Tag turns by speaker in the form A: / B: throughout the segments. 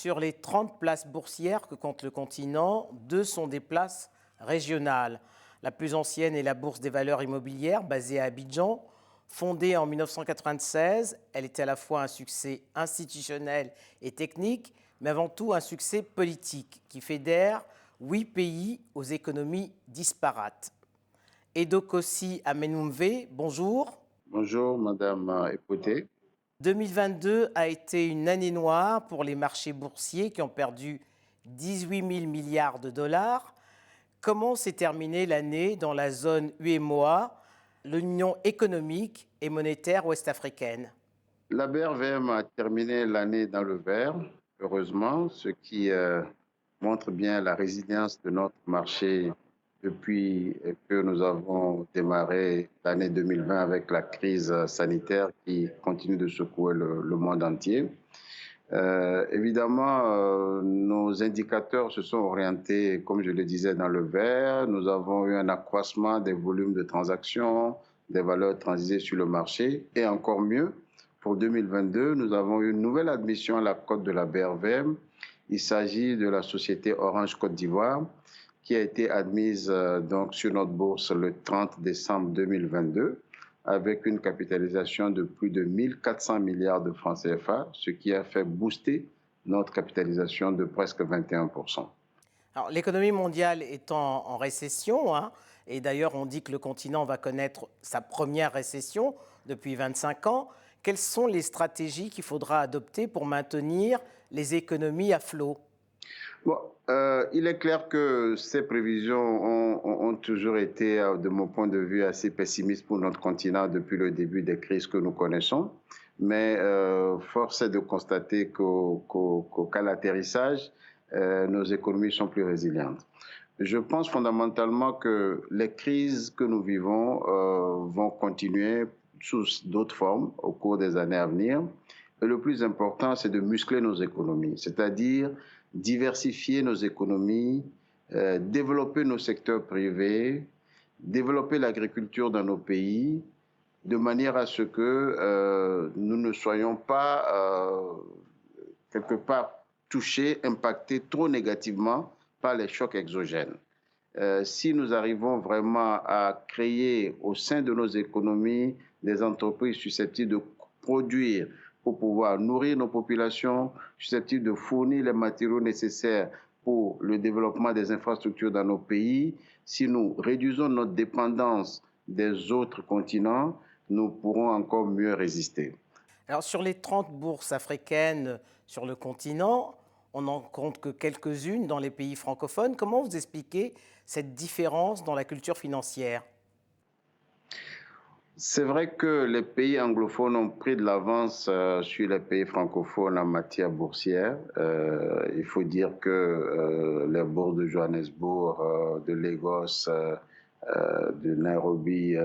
A: Sur les 30 places boursières que compte le continent, 2 sont des places régionales. La plus ancienne est la Bourse des valeurs immobilières, basée à Abidjan. Fondée en 1996, elle était à la fois un succès institutionnel et technique, mais avant tout un succès politique qui fédère 8 pays aux économies disparates. Edokossi Amenumve, bonjour.
B: Bonjour, Madame Epoté.
A: 2022 a été une année noire pour les marchés boursiers qui ont perdu 18 000 milliards de dollars. Comment s'est terminée l'année dans la zone UEMOA, l'Union économique et monétaire ouest-africaine?
B: La BRVM a terminé l'année dans le vert, heureusement, ce qui montre bien la résilience de notre marché depuis que nous avons démarré l'année 2020 avec la crise sanitaire qui continue de secouer le monde entier. Évidemment, nos indicateurs se sont orientés, comme je le disais, dans le vert. Nous avons eu un accroissement des volumes de transactions, des valeurs transitées sur le marché. Et encore mieux, pour 2022, nous avons eu une nouvelle admission à la cote de la BRVM. Il s'agit de la société Orange Côte d'Ivoire, qui a été admise donc sur notre bourse le 30 décembre 2022 avec une capitalisation de plus de 1400 milliards de francs CFA, ce qui a fait booster notre capitalisation de presque 21%.
A: Alors, l'économie mondiale est en récession, hein, et d'ailleurs on dit que le continent va connaître sa première récession depuis 25 ans. Quelles sont les stratégies qu'il faudra adopter pour maintenir les économies à flot?
B: Bon, il est clair que ces prévisions ont toujours été, de mon point de vue, assez pessimistes pour notre continent depuis le début des crises que nous connaissons. Mais force est de constater qu'à l'atterrissage, nos économies sont plus résilientes. Je pense fondamentalement que les crises que nous vivons vont continuer sous d'autres formes au cours des années à venir. Et le plus important, c'est de muscler nos économies, c'est-à-dire diversifier nos économies, développer nos secteurs privés, développer l'agriculture dans nos pays, de manière à ce que nous ne soyons pas quelque part touchés, impactés trop négativement par les chocs exogènes. Si nous arrivons vraiment à créer au sein de nos économies des entreprises susceptibles de produire pour pouvoir nourrir nos populations, susceptibles de fournir les matériaux nécessaires pour le développement des infrastructures dans nos pays, si nous réduisons notre dépendance des autres continents, nous pourrons encore mieux résister.
A: Alors, sur les 30 bourses africaines sur le continent, on n'en compte que quelques-unes dans les pays francophones. Comment vous expliquez cette différence dans la culture financière?
B: C'est vrai que les pays anglophones ont pris de l'avance sur les pays francophones en matière boursière. Il faut dire que les bourses de Johannesburg, de Lagos, de Nairobi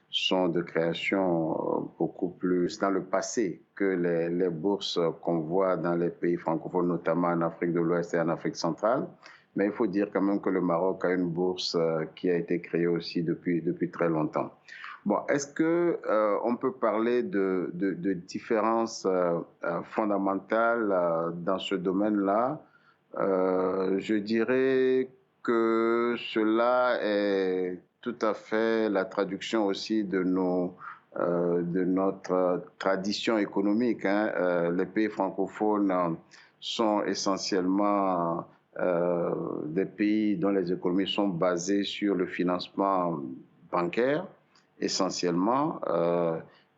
B: sont de création beaucoup plus dans le passé que les bourses qu'on voit dans les pays francophones, notamment en Afrique de l'Ouest et en Afrique centrale. Mais il faut dire quand même que le Maroc a une bourse qui a été créée aussi depuis très longtemps. Bon, est-ce que on peut parler de différences fondamentales dans ce domaine-là? Je dirais que cela est tout à fait la traduction aussi de notre tradition économique, hein. Les pays francophones sont essentiellement des pays dont les économies sont basées sur le financement bancaire essentiellement.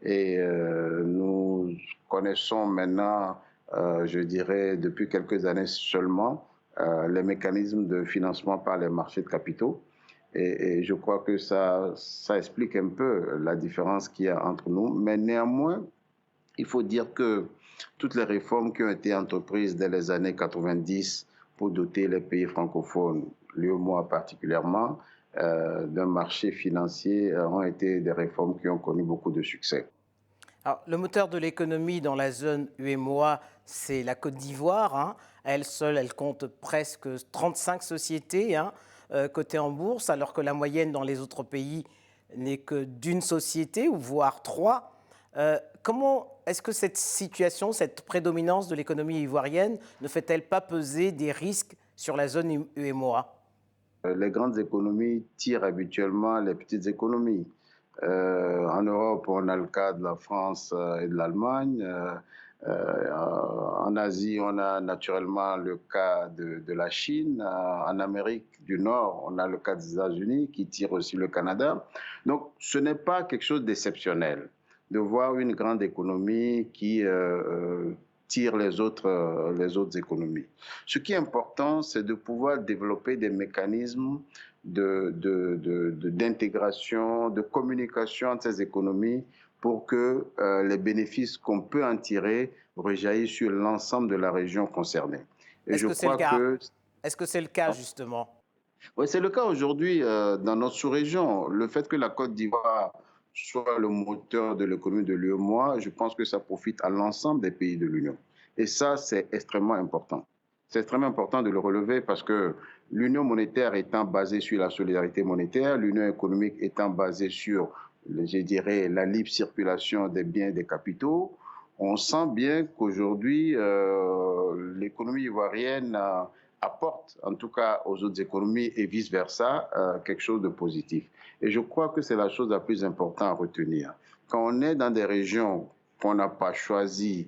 B: Nous connaissons maintenant, je dirais, depuis quelques années seulement, les mécanismes de financement par les marchés de capitaux. Et je crois que ça explique un peu la différence qu'il y a entre nous. Mais néanmoins, il faut dire que toutes les réformes qui ont été entreprises dès les années 90 pour doter les pays francophones, l'UEMOA particulièrement, d'un marché financier ont été des réformes qui ont connu beaucoup de succès.
A: Alors, le moteur de l'économie dans la zone UEMOA, c'est la Côte d'Ivoire, hein. À elle seule, elle compte presque 35 sociétés cotées en bourse, alors que la moyenne dans les autres pays n'est que d'une société, ou voire trois. Comment est-ce que cette situation, cette prédominance de l'économie ivoirienne ne fait-elle pas peser des risques sur la zone UEMOA?
B: Les grandes économies tirent habituellement les petites économies. En Europe, on a le cas de la France et de l'Allemagne. En Asie, on a naturellement le cas de la Chine. En Amérique du Nord, on a le cas des États-Unis qui tirent aussi le Canada. Donc, ce n'est pas quelque chose d'exceptionnel de voir une grande économie qui tire les autres économies. Ce qui est important, c'est de pouvoir développer des mécanismes d'intégration, de communication entre ces économies pour que les bénéfices qu'on peut en tirer rejaillissent sur l'ensemble de la région concernée. Et
A: Est-ce
B: je
A: que c'est le
B: crois
A: cas?
B: que
A: Est-ce que c'est le cas, justement?
B: oui, c'est le cas aujourd'hui dans notre sous-région. Le fait que la Côte d'Ivoire soit le moteur de l'économie de l'UEMOA, je pense que ça profite à l'ensemble des pays de l'Union. Et ça, c'est extrêmement important. C'est extrêmement important de le relever parce que l'union monétaire étant basée sur la solidarité monétaire, l'union économique étant basée sur, je dirais, la libre circulation des biens et des capitaux, on sent bien qu'aujourd'hui, l'économie ivoirienne apporte, en tout cas aux autres économies et vice-versa, quelque chose de positif. Et je crois que c'est la chose la plus importante à retenir. Quand on est dans des régions qu'on n'a pas choisies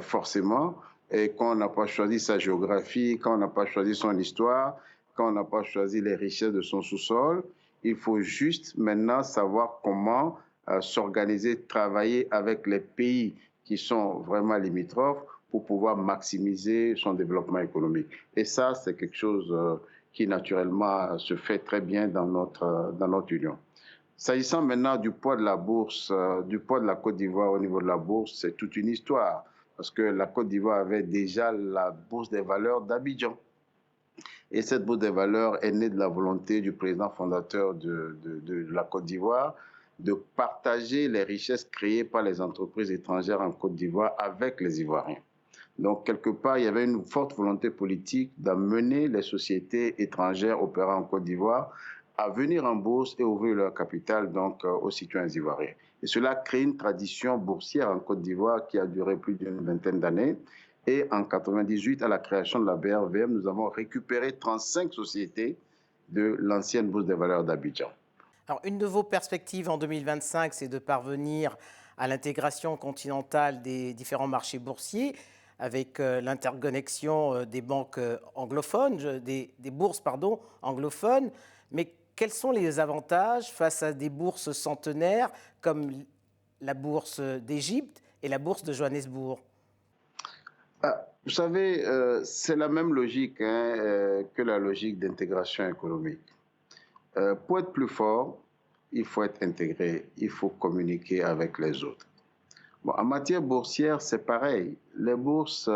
B: forcément, et quand on n'a pas choisi sa géographie, quand on n'a pas choisi son histoire, quand on n'a pas choisi les richesses de son sous-sol, il faut juste maintenant savoir comment s'organiser, travailler avec les pays qui sont vraiment limitrophes pour pouvoir maximiser son développement économique. Et ça, c'est quelque chose qui naturellement se fait très bien dans notre union. S'agissant maintenant du poids de la bourse, du poids de la Côte d'Ivoire au niveau de la bourse, c'est toute une histoire. Parce que la Côte d'Ivoire avait déjà la bourse des valeurs d'Abidjan. Et cette bourse des valeurs est née de la volonté du président fondateur de la Côte d'Ivoire de partager les richesses créées par les entreprises étrangères en Côte d'Ivoire avec les Ivoiriens. Donc, quelque part, il y avait une forte volonté politique d'amener les sociétés étrangères opérant en Côte d'Ivoire à venir en bourse et ouvrir leur capital donc, aux citoyens ivoiriens. Et cela crée une tradition boursière en Côte d'Ivoire qui a duré plus d'une vingtaine d'années. Et en 1998, à la création de la BRVM, nous avons récupéré 35 sociétés de l'ancienne bourse des valeurs d'Abidjan.
A: Alors, une de vos perspectives en 2025, c'est de parvenir à l'intégration continentale des différents marchés boursiers avec l'interconnexion des banques anglophones, des bourses pardon, anglophones. Mais quels sont les avantages face à des bourses centenaires comme la bourse d'Égypte et la bourse de Johannesburg?
B: Vous savez, c'est la même logique que la logique d'intégration économique. Pour être plus fort, il faut être intégré, il faut communiquer avec les autres. Bon, en matière boursière, c'est pareil. Les bourses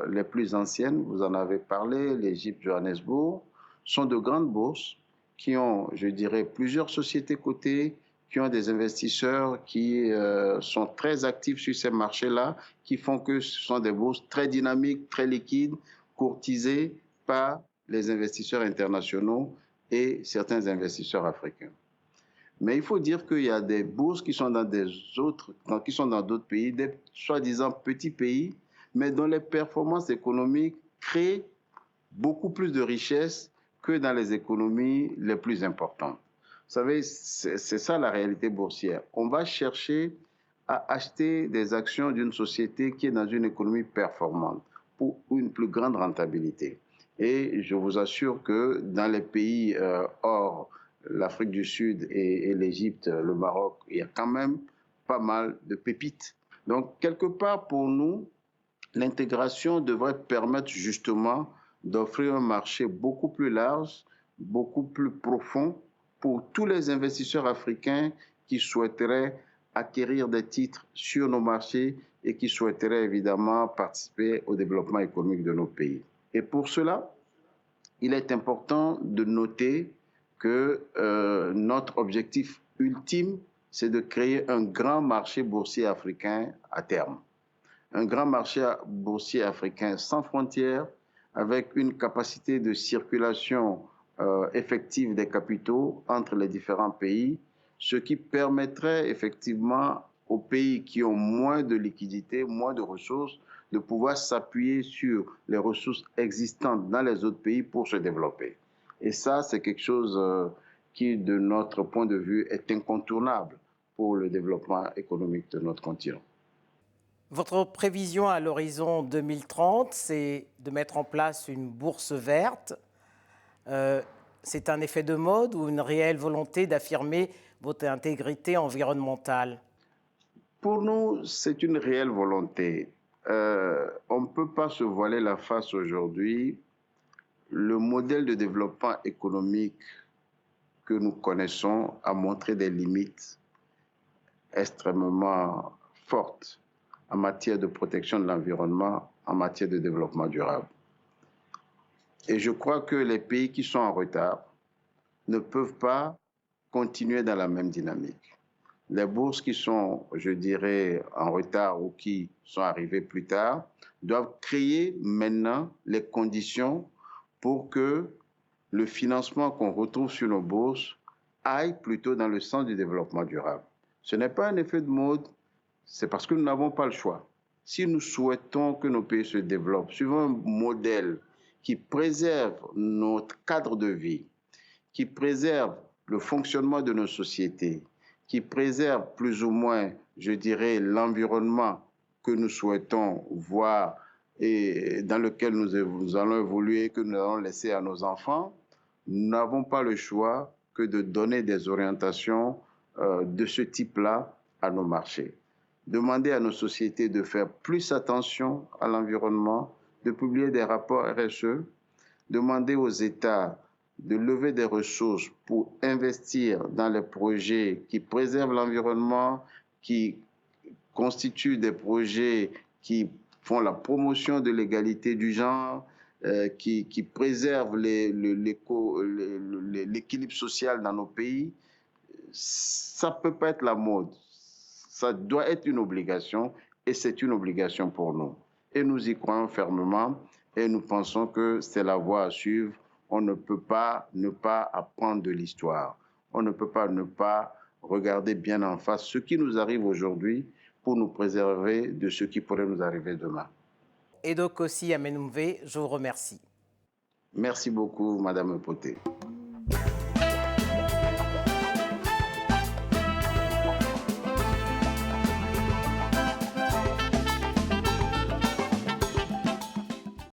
B: les plus anciennes, vous en avez parlé, l'Égypte, Johannesburg, sont de grandes bourses qui ont, je dirais, plusieurs sociétés cotées, qui ont des investisseurs qui sont très actifs sur ces marchés-là, qui font que ce sont des bourses très dynamiques, très liquides, courtisées par les investisseurs internationaux et certains investisseurs africains. Mais il faut dire qu'il y a des bourses qui sont dans d'autres pays, des soi-disant petits pays, mais dont les performances économiques créent beaucoup plus de richesses que dans les économies les plus importantes. Vous savez, c'est ça la réalité boursière. On va chercher à acheter des actions d'une société qui est dans une économie performante pour une plus grande rentabilité. Et je vous assure que dans les pays hors l'Afrique du Sud et l'Égypte, le Maroc, il y a quand même pas mal de pépites. Donc, quelque part, pour nous, l'intégration devrait permettre justement d'offrir un marché beaucoup plus large, beaucoup plus profond pour tous les investisseurs africains qui souhaiteraient acquérir des titres sur nos marchés et qui souhaiteraient évidemment participer au développement économique de nos pays. Et pour cela, il est important de noter que notre objectif ultime, c'est de créer un grand marché boursier africain à terme. Un grand marché boursier africain sans frontières, avec une capacité de circulation effective des capitaux entre les différents pays, ce qui permettrait effectivement aux pays qui ont moins de liquidités, moins de ressources, de pouvoir s'appuyer sur les ressources existantes dans les autres pays pour se développer. Et ça, c'est quelque chose qui, de notre point de vue, est incontournable pour le développement économique de notre continent.
A: Votre prévision à l'horizon 2030, c'est de mettre en place une bourse verte. C'est un effet de mode ou une réelle volonté d'affirmer votre intégrité environnementale?
B: Pour nous, c'est une réelle volonté. On ne peut pas se voiler la face aujourd'hui. Le modèle de développement économique que nous connaissons a montré des limites extrêmement fortes en matière de protection de l'environnement, en matière de développement durable. Et je crois que les pays qui sont en retard ne peuvent pas continuer dans la même dynamique. Les bourses qui sont, je dirais, en retard ou qui sont arrivées plus tard doivent créer maintenant les conditions pour que le financement qu'on retrouve sur nos bourses aille plutôt dans le sens du développement durable. Ce n'est pas un effet de mode, c'est parce que nous n'avons pas le choix. Si nous souhaitons que nos pays se développent suivant un modèle qui préserve notre cadre de vie, qui préserve le fonctionnement de nos sociétés, qui préserve plus ou moins, je dirais, l'environnement que nous souhaitons voir et dans lequel nous allons évoluer, que nous allons laisser à nos enfants, nous n'avons pas le choix que de donner des orientations de ce type-là à nos marchés. Demander à nos sociétés de faire plus attention à l'environnement, de publier des rapports RSE, demander aux États de lever des ressources pour investir dans les projets qui préservent l'environnement, qui constituent des projets qui font la promotion de l'égalité du genre, qui préservent l'équilibre social dans nos pays. Ça ne peut pas être la mode. Ça doit être une obligation et c'est une obligation pour nous. Et nous y croyons fermement et nous pensons que c'est la voie à suivre. On ne peut pas ne pas apprendre de l'histoire. On ne peut pas ne pas regarder bien en face ce qui nous arrive aujourd'hui pour nous préserver de ce qui pourrait nous arriver demain.
A: Edo Kossi Amenumve, je vous remercie.
B: Merci beaucoup, Madame Poté.